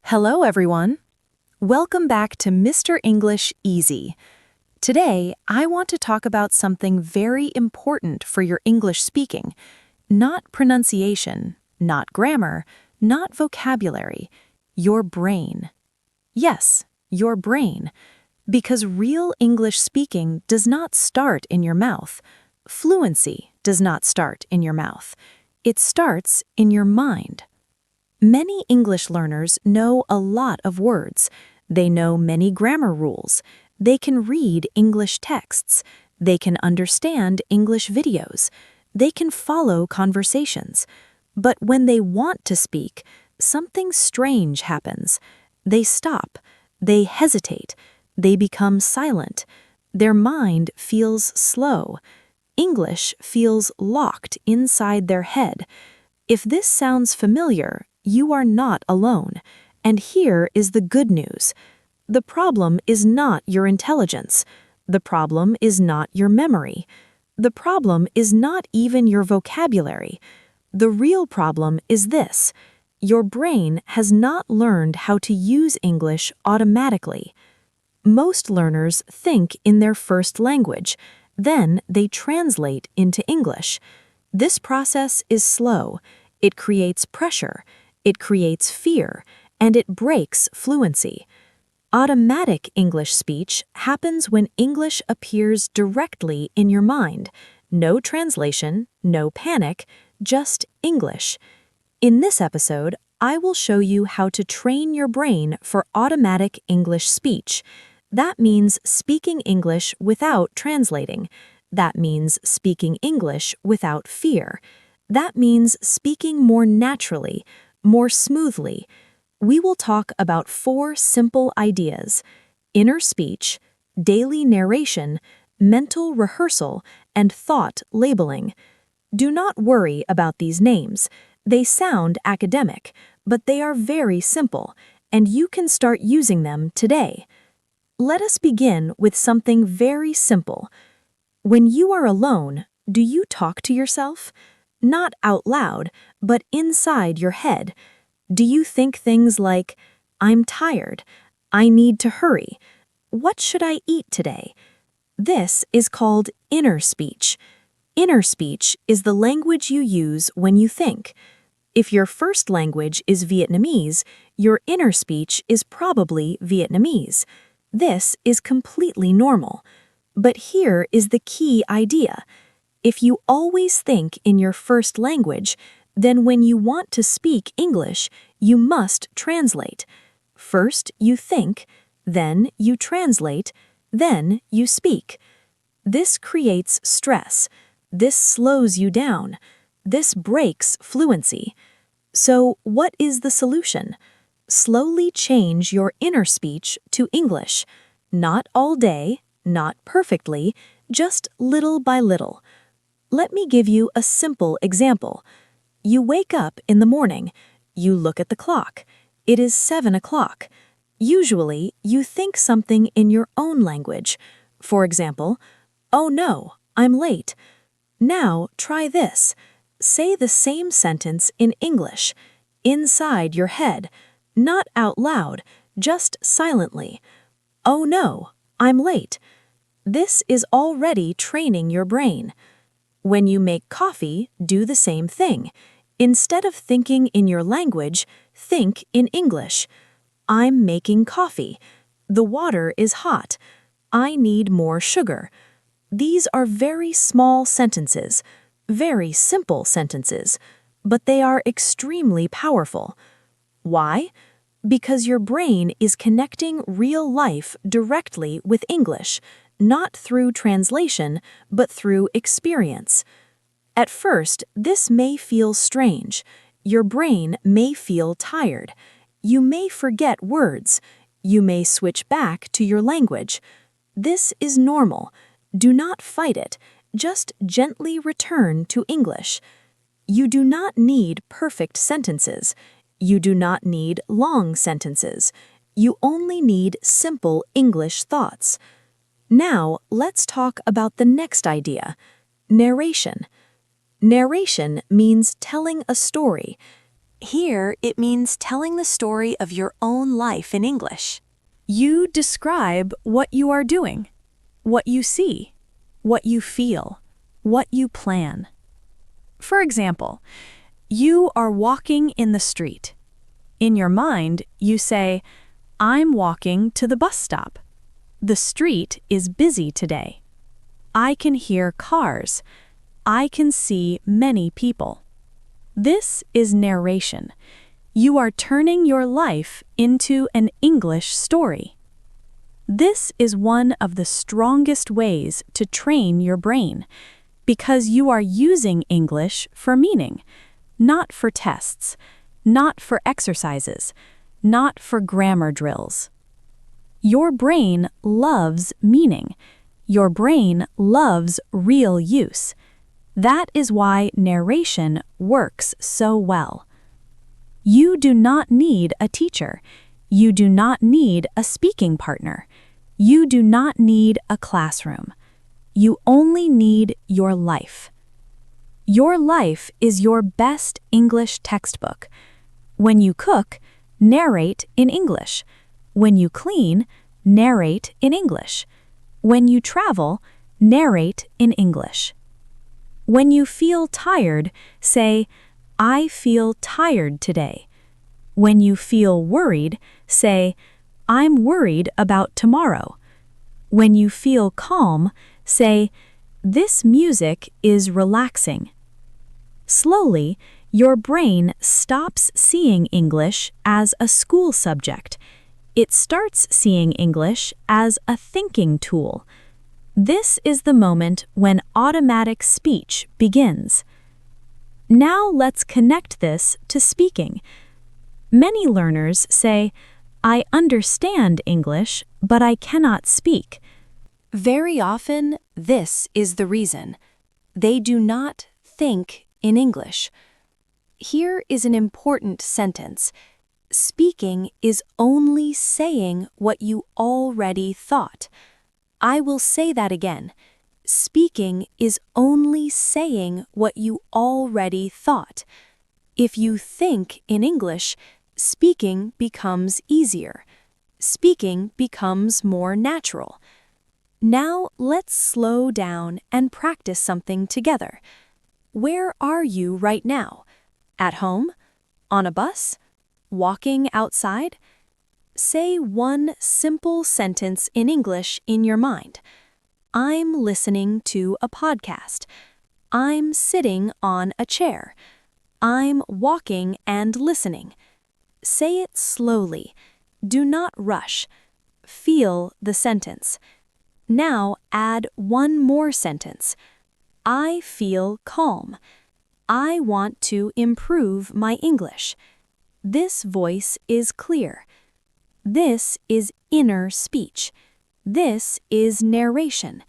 Hello, everyone. Welcome back to Mr. English Easy. Today, I want to talk about something very important for your English speaking. Not pronunciation, not grammar, not vocabulary. Your brain. Yes, your brain. Because real English speaking does not start in your mouth. Fluency does not start in your mouth. It starts in your mind. Many English learners know a lot of words. They know many grammar rules. They can read English texts. They can understand English videos. They can follow conversations. But when they want to speak, something strange happens. They stop. They hesitate. They become silent. Their mind feels slow. English feels locked inside their head. If this sounds familiar, you are not alone. And here is the good news. The problem is not your intelligence. The problem is not your memory. The problem is not even your vocabulary. The real problem is this. Your brain has not learned how to use English automatically. Most learners think in their first language. Then they translate into English. This process is slow. It creates pressure. It creates fear, and it breaks fluency. Automatic English speech happens when English appears directly in your mind. No translation, no panic, just English. In this episode, I will show you how to train your brain for automatic English speech. That means speaking English without translating. That means speaking English without fear. That means speaking more naturally, more smoothly. We will talk about 4 simple ideas: inner speech, daily narration, mental rehearsal, and thought labeling. Do not worry about these names. They sound academic, but they are very simple, and you can start using them today. Let us begin with something very simple. When you are alone, do you talk to yourself? Not out loud, but inside your head. Do you think things like, I'm tired, I need to hurry, what should I eat today? This is called inner speech. Inner speech is the language you use when you think. If your first language is Vietnamese, your inner speech is probably Vietnamese. This is completely normal. But here is the key idea. If you always think in your first language, then when you want to speak English, you must translate. First you think, then you translate, then you speak. This creates stress. This slows you down. This breaks fluency. So what is the solution? Slowly change your inner speech to English. Not all day, not perfectly, just little by little. Let me give you a simple example. You wake up in the morning. You look at the clock. It is 7 o'clock. Usually, you think something in your own language. For example, oh no, I'm late. Now try this. Say the same sentence in English, inside your head, not out loud, just silently. Oh no, I'm late. This is already training your brain. When you make coffee, do the same thing. Instead of thinking in your language, think in English. I'm making coffee. The water is hot. I need more sugar. These are very small sentences, very simple sentences, but they are extremely powerful. Why? Because your brain is connecting real life directly with English, not through translation, but through experience. At first, this may feel strange. Your brain may feel tired. You may forget words. You may switch back to your language. This is normal. Do not fight it. Just gently return to English. You do not need perfect sentences. You do not need long sentences. You only need simple English thoughts. Now, let's talk about the next idea, narration. Narration means telling a story. Here, it means telling the story of your own life in English. You describe what you are doing, what you see, what you feel, what you plan. For example, you are walking in the street. In your mind, you say, I'm walking to the bus stop. The street is busy today. I can hear cars. I can see many people. This is narration. You are turning your life into an English story. This is one of the strongest ways to train your brain, because you are using English for meaning, not for tests, not for exercises, not for grammar drills. Your brain loves meaning. Your brain loves real use. That is why narration works so well. You do not need a teacher. You do not need a speaking partner. You do not need a classroom. You only need your life. Your life is your best English textbook. When you cook, narrate in English. When you clean, narrate in English. When you travel, narrate in English. When you feel tired, say, I feel tired today. When you feel worried, say, I'm worried about tomorrow. When you feel calm, say, this music is relaxing. Slowly, your brain stops seeing English as a school subject. It starts seeing English as a thinking tool. This is the moment when automatic speech begins. Now let's connect this to speaking. Many learners say, I understand English, but I cannot speak. Very often, this is the reason. They do not think in English. Here is an important sentence. Speaking is only saying what you already thought. I will say that again. Speaking is only saying what you already thought. If you think in English, speaking becomes easier. Speaking becomes more natural. Now let's slow down and practice something together. Where are you right now? At home? On a bus? Walking outside? Say one simple sentence in English in your mind. I'm listening to a podcast. I'm sitting on a chair. I'm walking and listening. Say it slowly. Do not rush. Feel the sentence. Now add one more sentence. I feel calm. I want to improve my English. This voice is clear. This is inner speech. This is narration.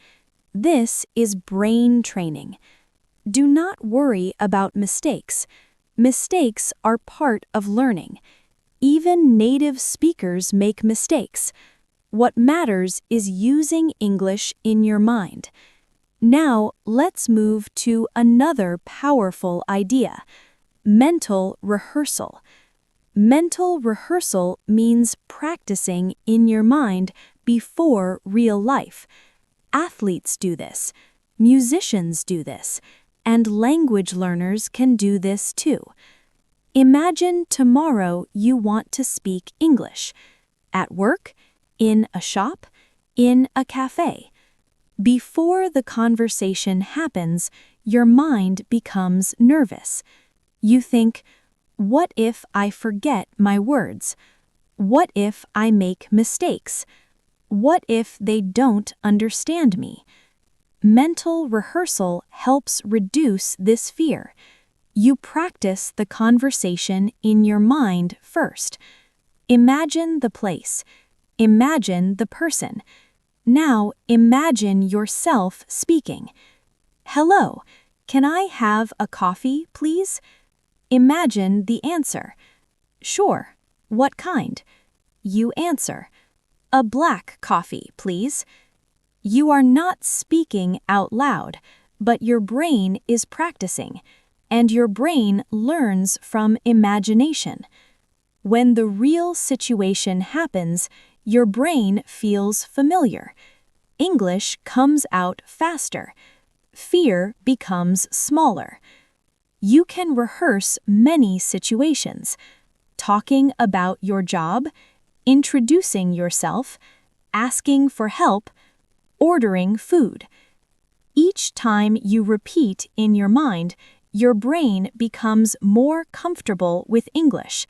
This is brain training. Do not worry about mistakes. Mistakes are part of learning. Even native speakers make mistakes. What matters is using English in your mind. Now let's move to another powerful idea: mental rehearsal. Mental rehearsal means practicing in your mind before real life. Athletes do this, musicians do this, and language learners can do this too. Imagine tomorrow you want to speak English. At work, in a shop, in a cafe. Before the conversation happens, your mind becomes nervous. You think, what if I forget my words? What if I make mistakes? What if they don't understand me? Mental rehearsal helps reduce this fear. You practice the conversation in your mind first. Imagine the place. Imagine the person. Now imagine yourself speaking. Hello, can I have a coffee, please? Imagine the answer. Sure. What kind? You answer. A black coffee, please. You are not speaking out loud, but your brain is practicing. and your brain learns from imagination. When the real situation happens, your brain feels familiar. English comes out faster. Fear becomes smaller. You can rehearse many situations: talking about your job, introducing yourself, asking for help, ordering food. Each time you repeat in your mind, your brain becomes more comfortable with English.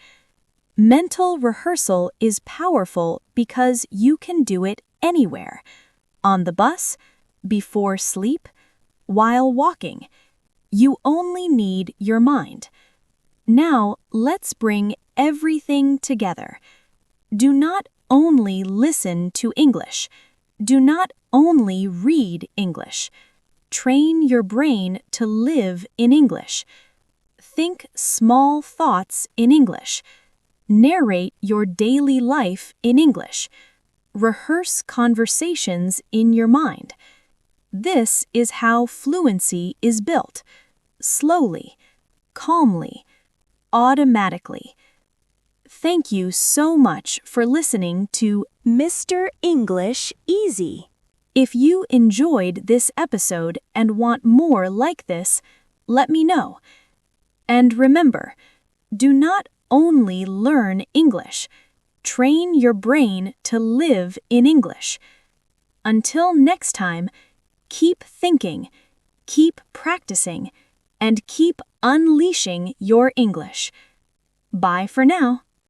Mental rehearsal is powerful because you can do it anywhere: on the bus, before sleep, while walking. You only need your mind. Now, let's bring everything together. Do not only listen to English. Do not only read English. Train your brain to live in English. Think small thoughts in English. Narrate your daily life in English. Rehearse conversations in your mind. This is how fluency is built: slowly, calmly, automatically. Thank you so much for listening to Mr. English Easy. If you enjoyed this episode and want more like this, let me know. And remember, do not only learn English. Train your brain to live in English. Until next time, keep thinking, keep practicing, and keep unleashing your English. Bye for now.